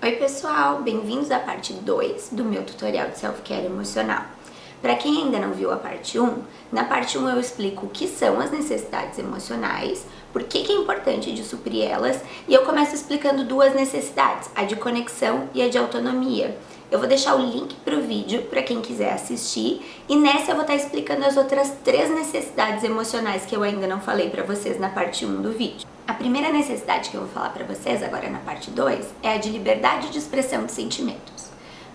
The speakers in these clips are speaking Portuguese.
Oi pessoal, bem-vindos à parte 2 do meu tutorial de Self-Care emocional. Para quem ainda não viu a parte 1, na parte 1 eu explico o que são as necessidades emocionais, por que é importante de suprir elas, e eu começo explicando duas necessidades, a de conexão e a de autonomia. Eu vou deixar o link para o vídeo para quem quiser assistir, e nessa eu vou estar explicando as outras 3 necessidades emocionais que eu ainda não falei para vocês na parte 1 do vídeo. A primeira necessidade que eu vou falar para vocês agora na parte 2 é a de liberdade de expressão de sentimentos.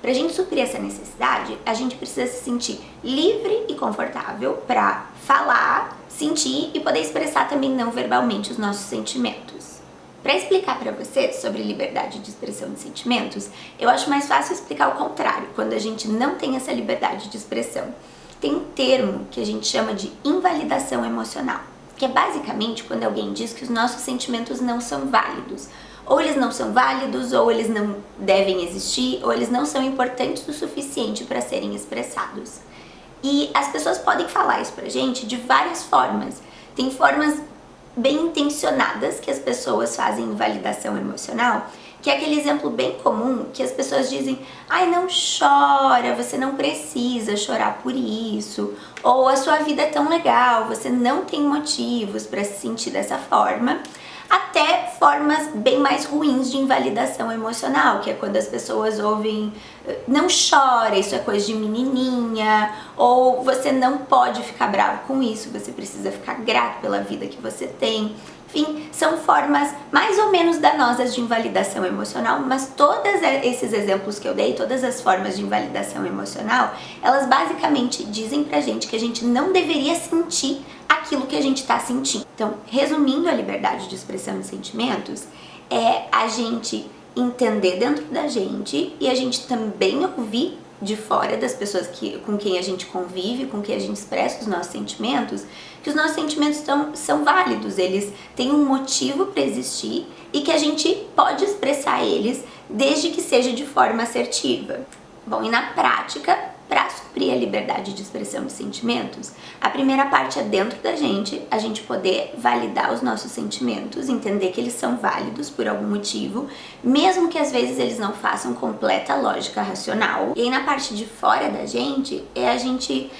Para a gente suprir essa necessidade, a gente precisa se sentir livre e confortável para falar, sentir e poder expressar também não verbalmente os nossos sentimentos. Para explicar para vocês sobre liberdade de expressão de sentimentos, eu acho mais fácil explicar o contrário, quando a gente não tem essa liberdade de expressão. Tem um termo que a gente chama de invalidação emocional, que é basicamente quando alguém diz que os nossos sentimentos não são válidos. Ou eles não são válidos, ou eles não devem existir, ou eles não são importantes o suficiente para serem expressados. E as pessoas podem falar isso pra gente de várias formas. Tem formas bem intencionadas que as pessoas fazem invalidação emocional, que é aquele exemplo bem comum que as pessoas dizem: ai, não chora, você não precisa chorar por isso, ou a sua vida é tão legal, você não tem motivos para se sentir dessa forma, até formas bem mais ruins de invalidação emocional, que é quando as pessoas ouvem: não chora, isso é coisa de menininha, ou você não pode ficar bravo com isso, você precisa ficar grato pela vida que você tem. Enfim, são formas mais ou menos danosas de invalidação emocional, mas todos esses exemplos que eu dei, todas as formas de invalidação emocional, elas basicamente dizem pra gente que a gente não deveria sentir aquilo que a gente tá sentindo. Então, resumindo, a liberdade de expressão de sentimentos é a gente entender dentro da gente e a gente também ouvir de fora das pessoas com quem a gente convive, com quem a gente expressa os nossos sentimentos, que os nossos sentimentos são válidos, eles têm um motivo para existir e que a gente pode expressar eles desde que seja de forma assertiva. Bom, e na prática, para suprir a liberdade de expressão de sentimentos, a primeira parte é dentro da gente, a gente poder validar os nossos sentimentos, entender que eles são válidos por algum motivo, mesmo que às vezes eles não façam completa lógica racional. E aí na parte de fora da gente, é a gente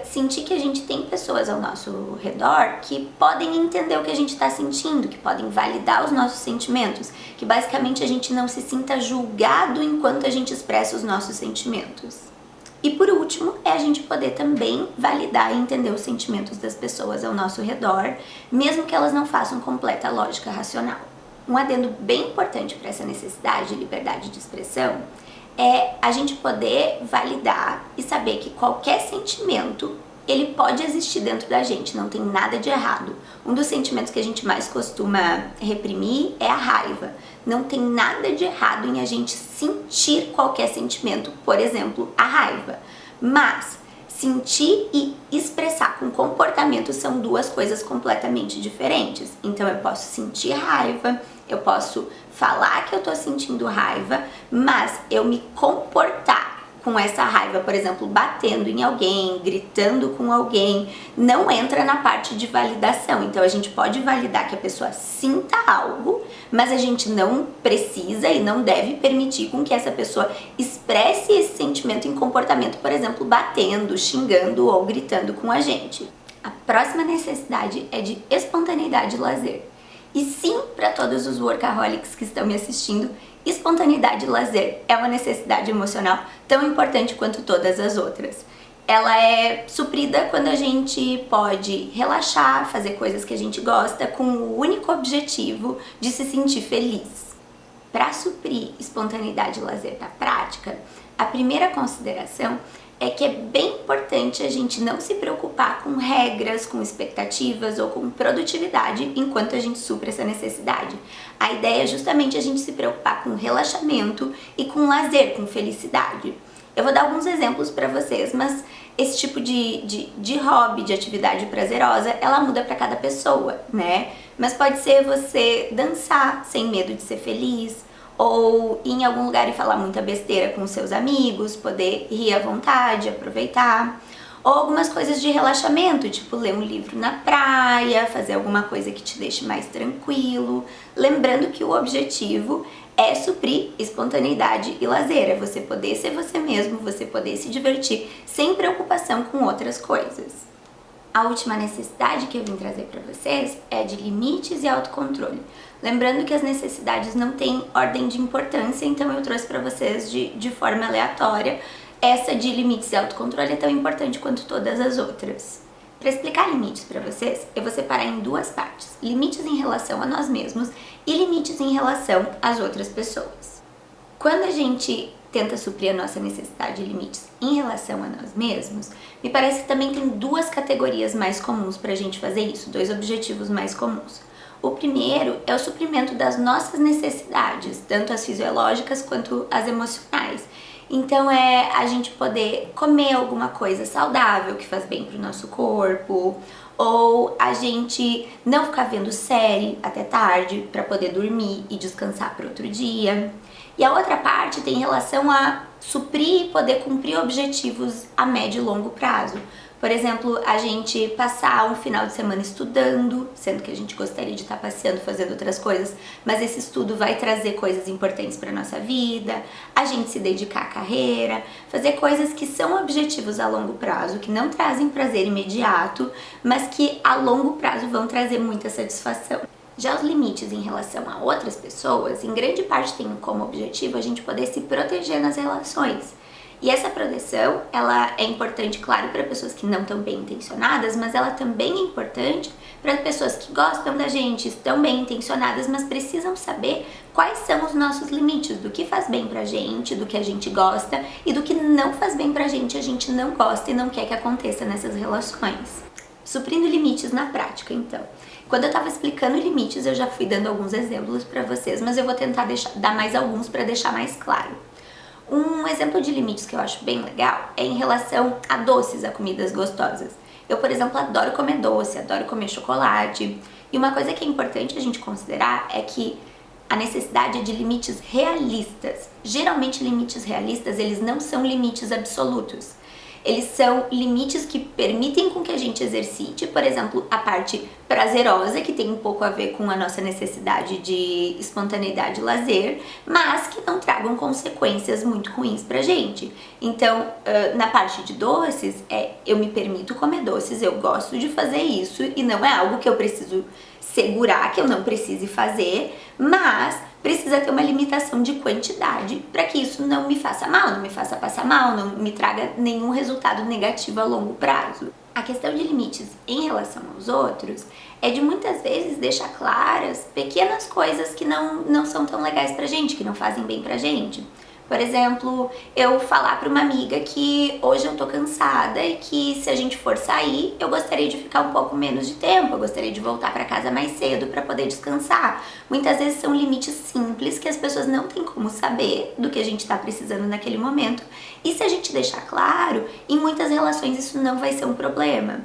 sentir que a gente tem pessoas ao nosso redor que podem entender o que a gente está sentindo, que podem validar os nossos sentimentos, que basicamente a gente não se sinta julgado enquanto a gente expressa os nossos sentimentos. E por último, é a gente poder também validar e entender os sentimentos das pessoas ao nosso redor, mesmo que elas não façam completa lógica racional. Um adendo bem importante para essa necessidade de liberdade de expressão é a gente poder validar e saber que qualquer sentimento, ele pode existir dentro da gente, não tem nada de errado. Um dos sentimentos que a gente mais costuma reprimir é a raiva. Não tem nada de errado em a gente sentir qualquer sentimento, por exemplo, a raiva. Mas sentir e expressar com comportamento são duas coisas completamente diferentes. Então eu posso sentir raiva, eu posso falar que eu tô sentindo raiva, mas eu me comportar com essa raiva, por exemplo, batendo em alguém, gritando com alguém, não entra na parte de validação. Então a gente pode validar que a pessoa sinta algo, mas a gente não precisa e não deve permitir com que essa pessoa expresse esse sentimento em comportamento, por exemplo, batendo, xingando ou gritando com a gente. A próxima necessidade é de espontaneidade e lazer. E sim, para todos os workaholics que estão me assistindo, espontaneidade e lazer é uma necessidade emocional tão importante quanto todas as outras. Ela é suprida quando a gente pode relaxar, fazer coisas que a gente gosta com o único objetivo de se sentir feliz. Para suprir espontaneidade e lazer na prática, a primeira consideração é que é bem importante a gente não se preocupar com regras, com expectativas ou com produtividade enquanto a gente supra essa necessidade. A ideia é justamente a gente se preocupar com relaxamento e com lazer, com felicidade. Eu vou dar alguns exemplos para vocês, mas esse tipo de hobby, de atividade prazerosa, ela muda para cada pessoa, né? Mas pode ser você dançar sem medo de ser feliz, ou ir em algum lugar e falar muita besteira com seus amigos, poder rir à vontade, aproveitar. Ou algumas coisas de relaxamento, tipo ler um livro na praia, fazer alguma coisa que te deixe mais tranquilo. Lembrando que o objetivo é suprir espontaneidade e lazer, é você poder ser você mesmo, você poder se divertir sem preocupação com outras coisas. A última necessidade que eu vim trazer para vocês é de limites e autocontrole. Lembrando que as necessidades não têm ordem de importância, então eu trouxe para vocês de forma aleatória. Essa de limites e autocontrole é tão importante quanto todas as outras. Para explicar limites para vocês, eu vou separar em duas partes: limites em relação a nós mesmos e limites em relação às outras pessoas. Quando a gente tenta suprir a nossa necessidade de limites em relação a nós mesmos, me parece que também tem duas categorias mais comuns para a gente fazer isso, dois objetivos mais comuns. O primeiro é o suprimento das nossas necessidades, tanto as fisiológicas quanto as emocionais. Então é a gente poder comer alguma coisa saudável que faz bem pro nosso corpo, ou a gente não ficar vendo série até tarde para poder dormir e descansar para outro dia. E a outra parte tem relação a suprir e poder cumprir objetivos a médio e longo prazo. Por exemplo, a gente passar um final de semana estudando, sendo que a gente gostaria de estar passeando, fazendo outras coisas, mas esse estudo vai trazer coisas importantes para nossa vida, a gente se dedicar à carreira, fazer coisas que são objetivos a longo prazo, que não trazem prazer imediato, mas que a longo prazo vão trazer muita satisfação. Já os limites em relação a outras pessoas, em grande parte tem como objetivo a gente poder se proteger nas relações. E essa proteção, ela é importante, claro, para pessoas que não estão bem intencionadas, mas ela também é importante para pessoas que gostam da gente, estão bem intencionadas, mas precisam saber quais são os nossos limites, do que faz bem pra gente, do que a gente gosta e do que não faz bem pra gente, a gente não gosta e não quer que aconteça nessas relações. Suprindo limites na prática, então. Quando eu estava explicando limites, eu já fui dando alguns exemplos para vocês, mas eu vou tentar dar mais alguns para deixar mais claro. Um exemplo de limites que eu acho bem legal é em relação a doces, a comidas gostosas. Eu, por exemplo, adoro comer doce, adoro comer chocolate. E uma coisa que é importante a gente considerar é que a necessidade é de limites realistas. Geralmente, limites realistas, eles não são limites absolutos. Eles são limites que permitem com que a gente exercite, por exemplo, a parte prazerosa, que tem um pouco a ver com a nossa necessidade de espontaneidade e lazer, mas que não tragam consequências muito ruins pra gente. Então, na parte de doces, eu me permito comer doces, eu gosto de fazer isso e não é algo que eu preciso segurar, que eu não precise fazer, mas precisa ter uma limitação de quantidade para que isso não me faça mal, não me faça passar mal, não me traga nenhum resultado negativo a longo prazo. A questão de limites em relação aos outros é de muitas vezes deixar claras pequenas coisas que não são tão legais pra gente, que não fazem bem pra gente. Por exemplo, eu falar para uma amiga que hoje eu tô cansada e que se a gente for sair, eu gostaria de ficar um pouco menos de tempo, eu gostaria de voltar para casa mais cedo para poder descansar. Muitas vezes são limites simples que as pessoas não têm como saber do que a gente tá precisando naquele momento. E se a gente deixar claro, em muitas relações isso não vai ser um problema.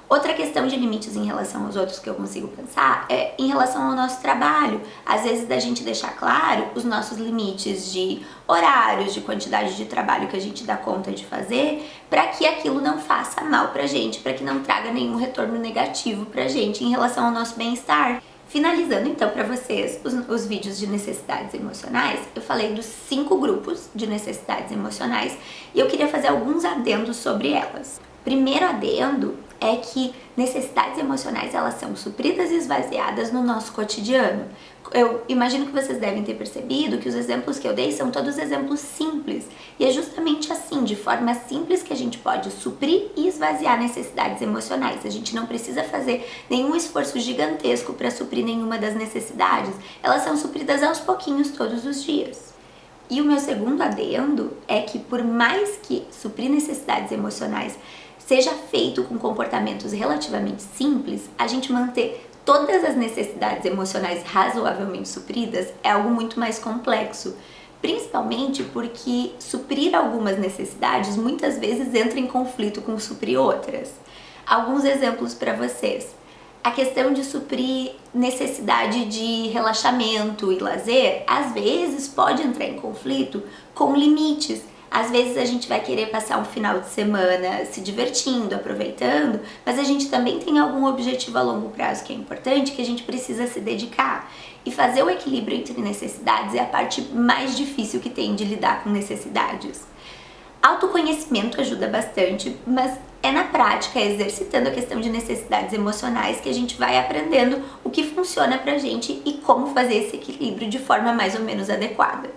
Outra questão de limites em relação aos outros que eu consigo pensar é em relação ao nosso trabalho. Às vezes da gente deixar claro os nossos limites de horários, de quantidade de trabalho que a gente dá conta de fazer, para que aquilo não faça mal pra gente, para que não traga nenhum retorno negativo pra gente em relação ao nosso bem-estar. Finalizando então para vocês os vídeos de necessidades emocionais, eu falei dos 5 grupos de necessidades emocionais e eu queria fazer alguns adendos sobre elas. Primeiro adendo é que necessidades emocionais elas são supridas e esvaziadas no nosso cotidiano. Eu imagino que vocês devem ter percebido que os exemplos que eu dei são todos exemplos simples. E é justamente assim, de forma simples, que a gente pode suprir e esvaziar necessidades emocionais. A gente não precisa fazer nenhum esforço gigantesco para suprir nenhuma das necessidades. Elas são supridas aos pouquinhos todos os dias. E o meu segundo adendo é que por mais que suprir necessidades emocionais seja feito com comportamentos relativamente simples, a gente manter todas as necessidades emocionais razoavelmente supridas é algo muito mais complexo, principalmente porque suprir algumas necessidades muitas vezes entra em conflito com suprir outras. Alguns exemplos para vocês. A questão de suprir necessidade de relaxamento e lazer, às vezes pode entrar em conflito com limites. Às vezes a gente vai querer passar um final de semana se divertindo, aproveitando, mas a gente também tem algum objetivo a longo prazo que é importante, que a gente precisa se dedicar. E fazer o equilíbrio entre necessidades é a parte mais difícil que tem de lidar com necessidades. Autoconhecimento ajuda bastante, mas é na prática, exercitando a questão de necessidades emocionais, que a gente vai aprendendo o que funciona pra gente e como fazer esse equilíbrio de forma mais ou menos adequada.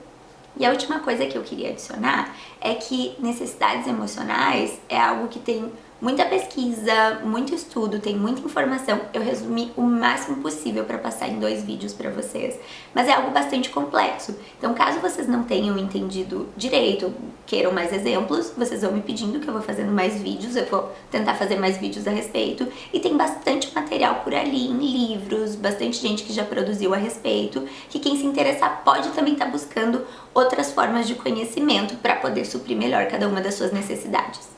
E a última coisa que eu queria adicionar é que necessidades emocionais é algo que tem muita pesquisa, muito estudo, tem muita informação. Eu resumi o máximo possível para passar em 2 vídeos para vocês, mas é algo bastante complexo. Então, caso vocês não tenham entendido direito, queiram mais exemplos, vocês vão me pedindo que eu vou fazendo mais vídeos, eu vou tentar fazer mais vídeos a respeito. E tem bastante material por ali, em livros, bastante gente que já produziu a respeito, que quem se interessar pode também estar buscando outras formas de conhecimento para poder suprir melhor cada uma das suas necessidades.